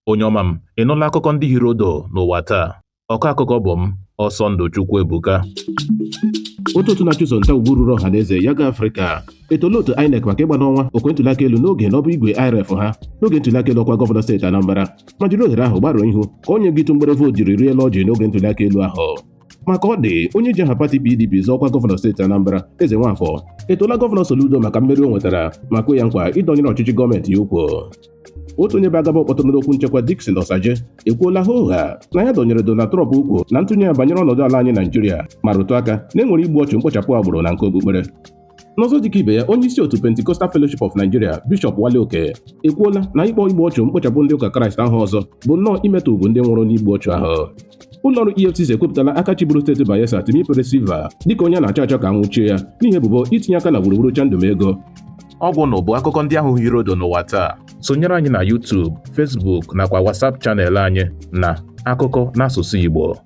Onye ọma m, ị nụla akụkọ ndị hiri odo n'ụwa taa? Ọkọ akụkọ bụ m, Ọsọndụ Chukwuebuka. Otu na-achụso nta ugwu ruru ọha na eze ya ga Afrịka etola otu INEC maka ịgba n'ọnwa okwe ntụliaka elu n'oge n'ọba igwe IRF ha n'oge ntụliaka elu ọkwa gọvanọ steeti Anambra ma jiri ohere ahụ gbaruo ihu ka onye gịtụ mgbere vootu jiri riela ọjị n'oge ntụliaka elu ahụ. Maka ọ dị onye ji aha pati PDP zọọkwa gọvanọ steeti Anambra Eze Nwafọ etola gọvanọ Soludo maka mmeri o nwetara ma kwe ya nkwa ịdọnyere ọchịchị gọọmenti ya ukwu. Otu onye bagaba ọkpọtụrụ n'okwu nchekwa Dickson Osaje ekwuola ụgha na ya dọnyere Donald Trump ukwu na ntụnye ya banyere ọnọdụ ala anyị Naijiria ma rụtụ aka na enwere igbu ọchụ mkpochapụ agbụrụ na nke okpukpere. N'ọzọ dịka ibe ya, onye isi otu Pentecostal Fellowship of Nigeria Bishop Wale Oke ekwuola na ịkpọ igbu ọchụ mkpochapụ ndị ụka Kraịst ahụ ọzọ bụ nnọọ imetụ ugwu ndị nwụrụ n'igbu ọchụ ahụ. Ụlọọrụ EFCC ekwupụtala aka chiburu steeti Bayelsa Timipere Silva dịka onye na-achọ achọ ka nwụchie ya n'ihi ebubo itinye aka na gburugburu chandum ego. Ọ bụ na bụ akụkọ ndị ahụ hiri odo n'ụwa taa. Sonyere anyị na YouTube, Facebook nakwa WhatsApp chanel anyị na Akụkọ n'asụsụ Igbo.